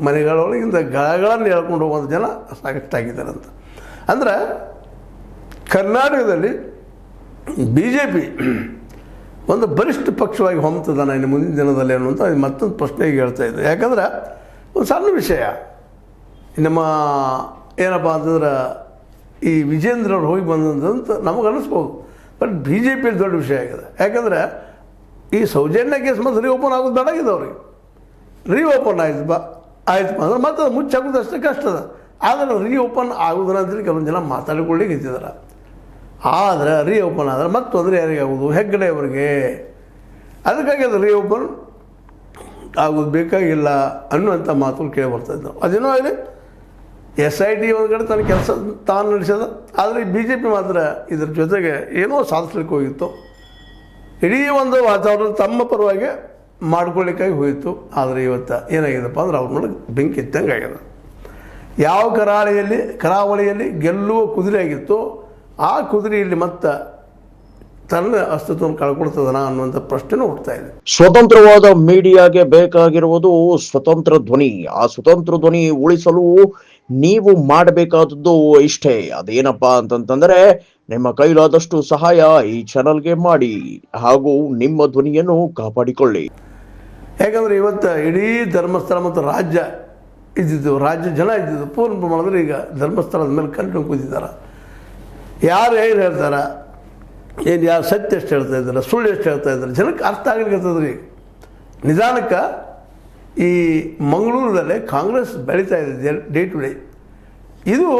ಮನೆಗಳೊಳಗಿಂದ ಗಳಗಳನ್ನು ಹೇಳ್ಕೊಂಡು ಹೋಗುವಂಥ ಜನ ಸಾಕಷ್ಟಾಗಿದ್ದಾರೆ ಅಂತ. ಅಂದ್ರೆ ಕರ್ನಾಟಕದಲ್ಲಿ ಬಿ ಜೆ ಪಿ ಒಂದು ಬಲಿಷ್ಠ ಪಕ್ಷವಾಗಿ ಹೊಮ್ತದಾನ ಇನ್ನು ಮುಂದಿನ ದಿನದಲ್ಲಿ ಅನ್ನುವಂಥ ಮತ್ತೊಂದು ಪ್ರಶ್ನೆಗೆ ಹೇಳ್ತಾ ಇದೆ. ಯಾಕಂದ್ರೆ ಒಂದು ಸಣ್ಣ ವಿಷಯ, ನಮ್ಮ ಏನಪ್ಪ ಅಂತಂದ್ರೆ ಈ ವಿಜೇಂದ್ರ ಅವ್ರು ಹೋಗಿ ಬಂದಂತ ನಮಗೆ ಅನ್ನಿಸ್ಬೋದು, ಬಟ್ ಬಿ ಜೆ ಪಿಯಲ್ಲಿ ದೊಡ್ಡ ವಿಷಯ ಆಗಿದೆ. ಯಾಕಂದರೆ ಈ ಸೌಜನ್ಯ ಕೇಸ್ ಮತ್ತು ರೀಓಪನ್ ಆಗೋದು ಬೇಡಾಗಿದೆ ಅವ್ರಿಗೆ. ರೀಓಪನ್ ಆಯ್ತು ಆಯ್ತು ಅಂದ್ರೆ ಮತ್ತೆ ಅದು ಮುಚ್ಚಾಕೋದು ಅಷ್ಟೇ ಕಷ್ಟ ಅದ. ಆದರೆ ರೀಓಪನ್ ಆಗೋದಿಲ್ಲ ಅಂತೇಳಿ ಕೆಲವೊಂದು ಜನ ಮಾತಾಡಿಕೊಳ್ಳಿಕ್ಕೆ ಇದ್ದಿದ್ದಾರೆ. ಆದರೆ ರೀಓಪನ್ ಆದರೆ ಮತ್ತೆ ತೊಂದರೆ ಯಾರಿಗೆ ಆಗೋದು? ಹೆಗ್ಗಡೆ ಅವರಿಗೆ. ಅದಕ್ಕಾಗಿ ಅದು ರೀಓಪನ್ ಆಗೋದು ಬೇಕಾಗಿಲ್ಲ ಅನ್ನುವಂಥ ಮಾತುಗಳು ಕೇಳಿ ಬರ್ತಾಯಿದ್ದವು. ಅದೇನೋ ಆಗಲಿ, SIT ಒಂದು ಕಡೆ ತನ್ನ ಕೆಲಸ ತಾನು ನಡೆಸೋದು. ಆದರೆ ಬಿ ಜೆ ಪಿ ಮಾತ್ರ ಇದ್ರ ಜೊತೆಗೆ ಏನೋ ಸಾಧಿಸ್ಲಿಕ್ಕೆ ಹೋಗಿತ್ತು. ಇಡೀ ಒಂದು ವಾತಾವರಣ ತಮ್ಮ ಪರವಾಗಿ ಮಾಡ್ಕೊಳ್ಳಿಕ್ಕಾಗಿ ಹೋಯಿತು. ಆದರೆ ಇವತ್ತು ಏನಾಗಿದೆಪ್ಪ ಅಂದ್ರೆ ಅವ್ರ ಮೇಲೆ ಬೆಂಕಿ ಎತ್ತಂಗೆ ಆಗ್ಯದ. ಯಾವ ಕರಾವಳಿಯಲ್ಲಿ ಗೆಲ್ಲುವ ಕುದುರೆ ಆಗಿತ್ತು, ಆ ಕುದುರೆಯಲ್ಲಿ ಮತ್ತೆ ತನ್ನ ಅಸ್ತಿತ್ವವನ್ನು ಕಳ್ಕೊಳ್ತದನ ಅನ್ನುವಂಥ ಪ್ರಶ್ನೆನೂ ಹುಡ್ತಾ ಇದೆ. ಸ್ವತಂತ್ರವಾದ ಮೀಡಿಯಾಗೆ ಬೇಕಾಗಿರುವುದು ಸ್ವತಂತ್ರ ಧ್ವನಿ. ಆ ಸ್ವತಂತ್ರ ಧ್ವನಿ ಉಳಿಸಲು ನೀವು ಮಾಡಬೇಕಾದದ್ದು ಇಷ್ಟೇ. ಅದೇನಪ್ಪಾ ಅಂತಂತಂದ್ರೆ ನಿಮ್ಮ ಕೈಲಾದಷ್ಟು ಸಹಾಯ ಈ ಚಾನಲ್ಗೆ ಮಾಡಿ ಹಾಗೂ ನಿಮ್ಮ ಧ್ವನಿಯನ್ನು ಕಾಪಾಡಿಕೊಳ್ಳಿ. ಯಾಕಂದರೆ ಇವತ್ತು ಇಡೀ ಧರ್ಮಸ್ಥಳ ಮತ್ತು ರಾಜ್ಯ ಜನ ಇದ್ದಿದ್ದು ಪೂರ್ಣ ಪ್ರಮಾಣದಲ್ಲಿ ಈಗ ಧರ್ಮಸ್ಥಳದ ಮೇಲೆ ಕಲ್ಲು ಕೂತಿದ್ದಾರೆ. ಯಾರು ಏನು ಹೇಳ್ತಾರೆ, ಏನು ಯಾರು ಸತ್ಯ ಎಷ್ಟು ಹೇಳ್ತಾ ಇದ್ದಾರೆ, ಸುಳ್ಳು ಎಷ್ಟು ಹೇಳ್ತಾ ಇದ್ದಾರೆ, ಜನಕ್ಕೆ ಅರ್ಥ ಆಗ್ಲಿಕ್ಕತ್ತದ್ರಿ. ನಿಧಾನಕ್ಕೆ ಈ ಮಂಗಳೂರಲ್ಲೇ ಕಾಂಗ್ರೆಸ್ ಬೆಳೀತಾ ಇದೆ ಡೇ ಟು ಡೇ. ಇದು